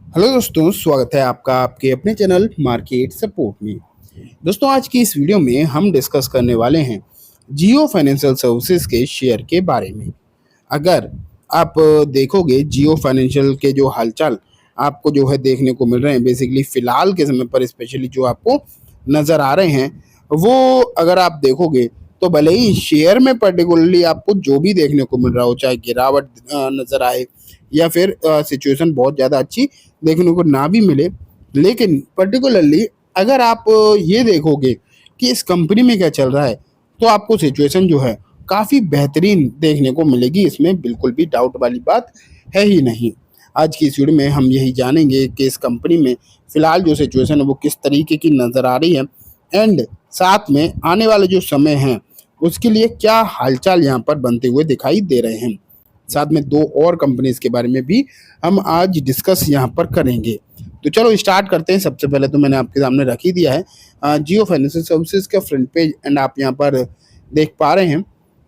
Hello दोस्तों, स्वागत है आपका आपके अपने चैनल मार्केट सपोर्ट में। दोस्तों, आज की इस वीडियो में हम डिस्कस करने वाले हैं जियो फाइनेंशियल सर्विसेज के शेयर के बारे में। अगर आप देखोगे जियो फाइनेंशियल के जो हालचाल आपको जो है देखने को मिल रहे हैं, बेसिकली फिलहाल के समय पर स्पेशली जो आपको नज़र आ रहे हैं, वो अगर आप देखोगे तो भले ही शेयर में पर्टिकुलरली आपको जो भी देखने को मिल रहा हो, चाहे गिरावट नज़र आए या फिर सिचुएशन बहुत ज़्यादा अच्छी देखने को ना भी मिले, लेकिन पर्टिकुलरली अगर आप ये देखोगे कि इस कंपनी में क्या चल रहा है, तो आपको सिचुएशन जो है काफ़ी बेहतरीन देखने को मिलेगी। इसमें बिल्कुल भी डाउट वाली बात है ही नहीं। आज की इस वीडियो में हम यही जानेंगे कि इस कंपनी में फ़िलहाल जो सिचुएशन है वो किस तरीके की नज़र आ रही है, एंड साथ में आने वाले जो समय हैं उसके लिए क्या हालचाल यहाँ पर बनते हुए दिखाई दे रहे हैं। साथ में दो और कंपनीज के बारे में भी हम आज डिस्कस यहाँ पर करेंगे। तो चलो स्टार्ट करते हैं। सबसे पहले तो मैंने आपके सामने रख ही दिया है जियो फाइनेंशियल सर्विसेज का फ्रंट पेज, एंड आप यहाँ पर देख पा रहे हैं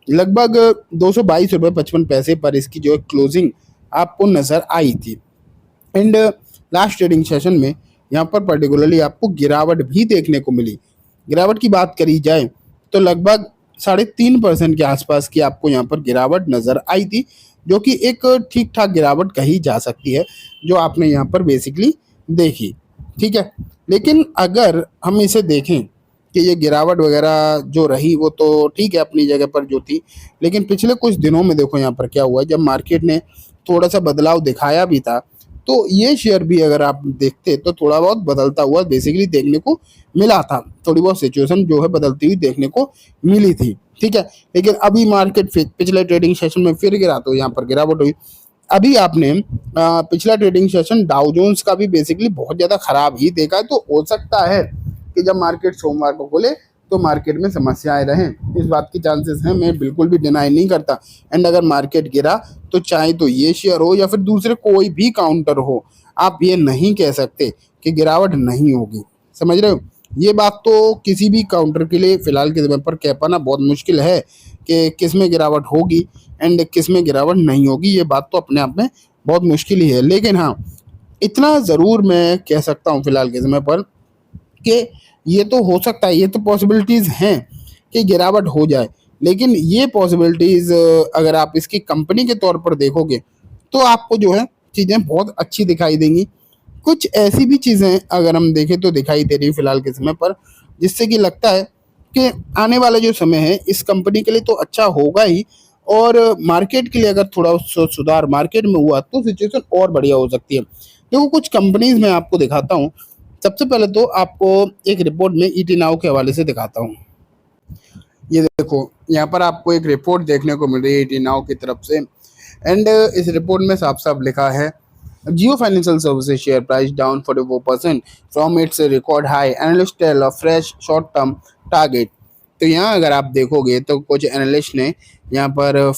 लगभग 222 रुपये 55 पैसे पर इसकी जो है क्लोजिंग आपको नज़र आई थी। एंड लास्ट ट्रेडिंग सेशन में यहाँ पर पर्टिकुलरली आपको गिरावट भी देखने को मिली। गिरावट की बात करी जाए तो लगभग 3.5% के आसपास की आपको यहाँ पर गिरावट नज़र आई थी, जो कि एक ठीक ठाक गिरावट कही जा सकती है जो आपने यहाँ पर बेसिकली देखी। ठीक है, लेकिन अगर हम इसे देखें कि ये गिरावट वगैरह जो रही वो तो ठीक है अपनी जगह पर जो थी, लेकिन पिछले कुछ दिनों में देखो यहाँ पर क्या हुआ है। जब मार्केट ने थोड़ा सा बदलाव दिखाया भी था, तो ये शेयर भी अगर आप देखते तो थोड़ा बहुत बदलता हुआ बेसिकली देखने को मिला था। थोड़ी बहुत सिचुएशन जो है बदलती हुई देखने को मिली थी। ठीक है, लेकिन अभी मार्केट पिछले ट्रेडिंग सेशन में फिर गिरा तो यहाँ पर गिरावट हुई। अभी आपने पिछला ट्रेडिंग सेशन डाउ जोन्स का भी बेसिकली बहुत ज़्यादा खराब ही देखा है। तो हो सकता है कि जब मार्केट सोमवार को खुले तो मार्केट में समस्याएं रहें, इस बात की चांसेस हैं, मैं बिल्कुल भी डिनाई नहीं करता। एंड अगर मार्केट गिरा तो चाहे तो ये शेयर हो या फिर दूसरे कोई भी काउंटर हो, आप ये नहीं कह सकते कि गिरावट नहीं होगी। समझ रहे हो? ये बात तो किसी भी काउंटर के लिए फिलहाल के समय पर कह पाना बहुत मुश्किल है कि किस में गिरावट होगी एंड किस में गिरावट नहीं होगी। ये बात तो अपने आप में बहुत मुश्किल ही है। लेकिन हाँ, इतना ज़रूर मैं कह सकता हूँ फिलहाल के समय पर कि ये तो हो सकता है, ये तो पॉसिबिलिटीज़ हैं कि गिरावट हो जाए। लेकिन ये पॉसिबिलिटीज़ अगर आप इसकी कंपनी के तौर पर देखोगे तो आपको जो है चीज़ें बहुत अच्छी दिखाई देंगी। कुछ ऐसी भी चीज़ें अगर हम देखें तो दिखाई दे रही फिलहाल के समय पर, जिससे कि लगता है कि आने वाला जो समय है इस कंपनी के लिए तो अच्छा होगा ही, और मार्केट के लिए अगर थोड़ा सुधार मार्केट में हुआ तो सिचुएशन और बढ़िया हो सकती है। देखो, कुछ कंपनीज मैं आपको दिखाता हूँ। सबसे पहले तो आपको एक रिपोर्ट में ईटी नाउ के हवाले से दिखाता हूँ। ये देखो, यहाँ पर आपको एक रिपोर्ट देखने को मिल रही है ईटी नाउ की तरफ से, एंड इस रिपोर्ट में साफ साफ लिखा है Jio financial services share price down 44% from its record high, analyst tell a fresh short term target. तो यहाँ अगर आप देखोगे तो कुछ एनालिस्ट ने यहाँ पर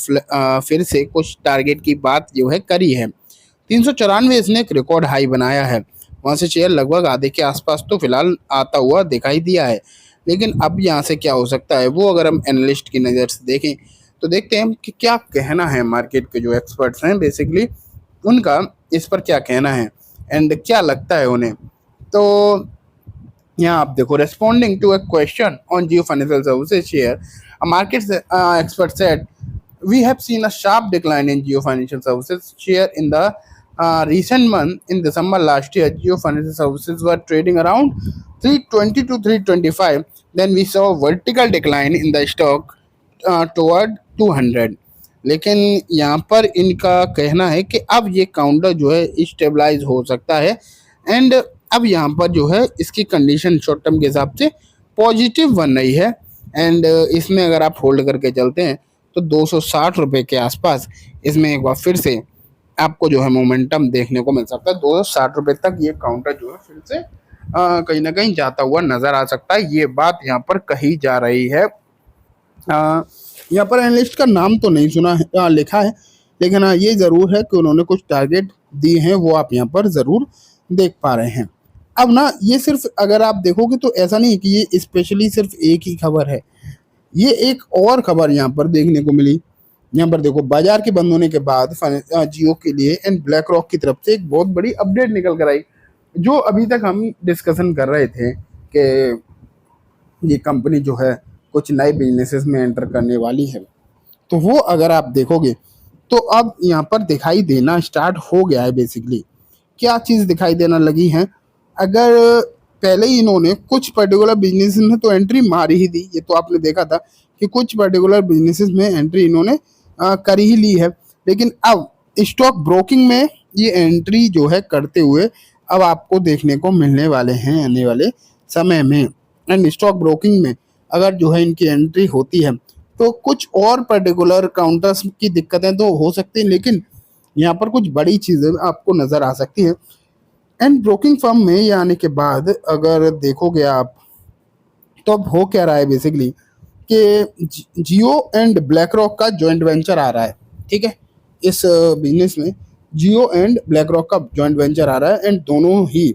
फिर से कुछ टारगेट की बात जो है करी है। 394 इसने एक रिकॉर्ड हाई बनाया है, वहाँ से शेयर लगभग आधे के आसपास तो फिलहाल आता हुआ दिखाई दिया है। लेकिन अब यहाँ से क्या हो सकता है वो अगर हम एनालिस्ट की नज़र से देखें तो देखते हैं कि क्या कहना है मार्केट के जो एक्सपर्ट्स हैं बेसिकली उनका इस पर क्या कहना है एंड क्या लगता है उन्हें। तो यहाँ आप देखो, responding to a question on Jio financial services share, a market expert said we have seen a sharp decline in Jio Financial Services share in the recent month. In December last year, Jio Financial Services were trading around 320 to 325. Then we saw a vertical decline in the stock toward 200. लेकिन यहाँ पर इनका कहना है कि अब ये counter जो है स्टेबलाइज हो सकता है, एंड अब यहाँ पर जो है इसकी कंडीशन शॉर्ट टर्म के हिसाब से पॉजिटिव बन रही है। एंड इसमें अगर आप होल्ड करके चलते हैं तो 260 रुपये के आसपास इसमें एक बार फिर से आपको जो है मोमेंटम देखने को मिल सकता है। 260 रुपये तक ये काउंटर जो है फिर से कहीं ना कहीं जाता हुआ नज़र आ सकता है। ये बात यहाँ पर कही जा रही है। यहाँ पर एनालिस्ट का नाम तो नहीं सुना है लिखा है, लेकिन हाँ ये ज़रूर है कि उन्होंने कुछ टारगेट दिए हैं, वो आप यहाँ पर ज़रूर देख पा रहे हैं। अब ना ये सिर्फ अगर आप देखोगे तो ऐसा नहीं है कि ये स्पेशली सिर्फ एक ही खबर है। ये एक और खबर यहाँ पर देखने को मिली यहाँ पर देखो बाजार के बंद होने के बाद जियो के लिए एंड ब्लैक रॉक की तरफ से एक बहुत बड़ी अपडेट निकल कर आई, जो अभी तक हम डिस्कशन कर रहे थे कि ये कंपनी जो है कुछ नए बिजनेसेस में एंटर करने वाली है। तो वो अगर आप देखोगे तो अब यहाँ पर दिखाई देना स्टार्ट हो गया है। बेसिकली क्या चीज़ दिखाई देना लगी है, अगर पहले ही इन्होंने कुछ पर्टिकुलर बिजनेस में तो एंट्री मारी ही दी, ये तो आपने देखा था कि कुछ पर्टिकुलर बिजनेसेस में एंट्री इन्होंने कर ही ली है, लेकिन अब स्टॉक ब्रोकिंग में ये एंट्री जो है करते हुए अब आपको देखने को मिलने वाले हैं आने वाले समय में। एंड स्टॉक ब्रोकिंग में अगर जो है इनकी एंट्री होती है तो कुछ और पर्टिकुलर काउंटर्स की दिक्कतें तो हो सकती हैं, लेकिन यहाँ पर कुछ बड़ी चीज़ें आपको नज़र आ सकती है। एंड ब्रोकिंग फर्म में ये आने के बाद अगर देखोगे आप तो अब हो क्या रहा है बेसिकली कि जियो एंड ब्लैक रॉक का जॉइंट वेंचर आ रहा है। ठीक है, इस बिजनेस में जियो एंड ब्लैक रॉक का जॉइंट वेंचर आ रहा है एंड दोनों ही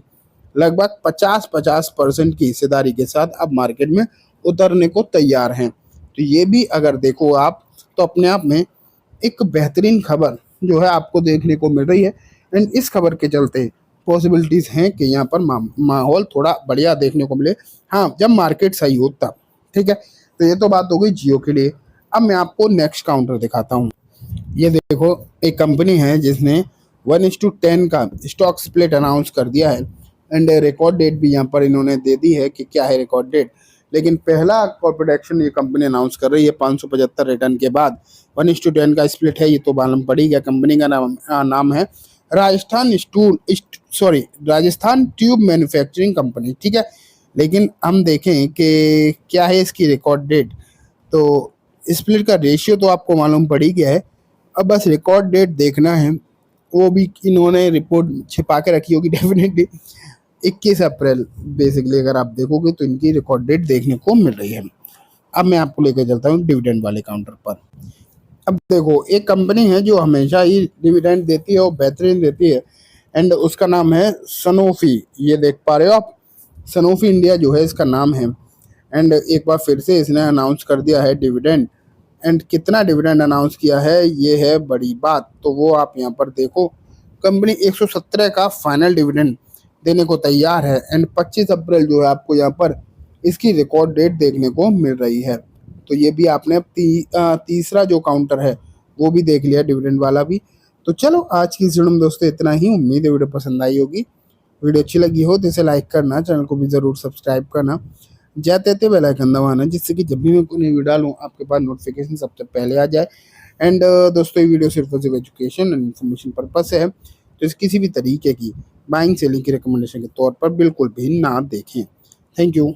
लगभग 50-50% की हिस्सेदारी के साथ अब मार्केट में उतरने को तैयार हैं। तो ये भी अगर देखो आप तो अपने आप में एक बेहतरीन खबर जो है आपको देखने को मिल रही है। एंड इस खबर के चलते पॉसिबिलिटीज़ हैं कि यहाँ पर माहौल थोड़ा बढ़िया देखने को मिले, हाँ जब मार्केट सही हो तब। ठीक है, तो ये तो बात हो गई जियो के लिए। अब मैं आपको नेक्स्ट काउंटर दिखाता हूँ। ये देखो एक कंपनी है जिसने 1:10 का स्टॉक स्प्लिट अनाउंस कर दिया है एंड रिकॉर्ड डेट भी यहाँ पर इन्होंने दे दी है कि क्या है रिकॉर्ड डेट। लेकिन पहला कॉर्पोरेट एक्शन ये कंपनी अनाउंस कर रही है 575 रिटर्न के बाद 1:10 का स्प्लिट है, ये तो मालूम पड़ी गया। कंपनी का नाम है राजस्थान ट्यूब मैन्युफैक्चरिंग कंपनी। ठीक है, लेकिन हम देखें कि क्या है इसकी रिकॉर्ड डेट, तो स्प्लिट का रेशियो तो आपको मालूम पड़ ही गया है। अब बस रिकॉर्ड डेट देखना है, वो भी इन्होंने रिपोर्ट छिपा के रखी होगी डेफिनेटली। 21 अप्रैल बेसिकली अगर आप देखोगे तो इनकी रिकॉर्ड डेट देखने को मिल रही है। अब मैं आपको लेकर चलता हूँ डिविडेंड वाले काउंटर पर। अब देखो एक कंपनी है जो हमेशा ही डिविडेंड देती है और बेहतरीन देती है एंड उसका नाम है सनोफी। ये देख पा रहे हो आप, सनोफी इंडिया जो है इसका नाम है। एंड एक बार फिर से इसने अनाउंस कर दिया है डिविडेंड, एंड कितना डिविडेंड अनाउंस किया है ये है बड़ी बात। तो वो आप यहाँ पर देखो, कंपनी 117 का फाइनल डिविडेंड देने को तैयार है एंड 25 अप्रैल जो है आपको यहाँ पर इसकी रिकॉर्ड डेट देखने को मिल रही है। तो ये भी आपने अब तीसरा जो काउंटर है वो भी देख लिया डिविडेंड वाला भी। तो चलो आज की इस वीडियो में दोस्तों इतना ही। उम्मीद है वीडियो पसंद आई होगी। वीडियो अच्छी लगी हो तो इसे लाइक करना, चैनल को भी ज़रूर सब्सक्राइब करना, जाते थे बेल आइकन दबाना, जिससे कि जब भी मैं कोई वीडियो डालूँ आपके पास नोटिफिकेशन सबसे पहले आ जाए। एंड दोस्तों ये वीडियो सिर्फ और सिर्फ एजुकेशन एंड इन्फॉर्मेशन पर्पज से है, तो इस किसी भी तरीके की बाइंग सेलिंग की रिकमेंडेशन के तौर पर बिल्कुल भी ना देखें। Thank you.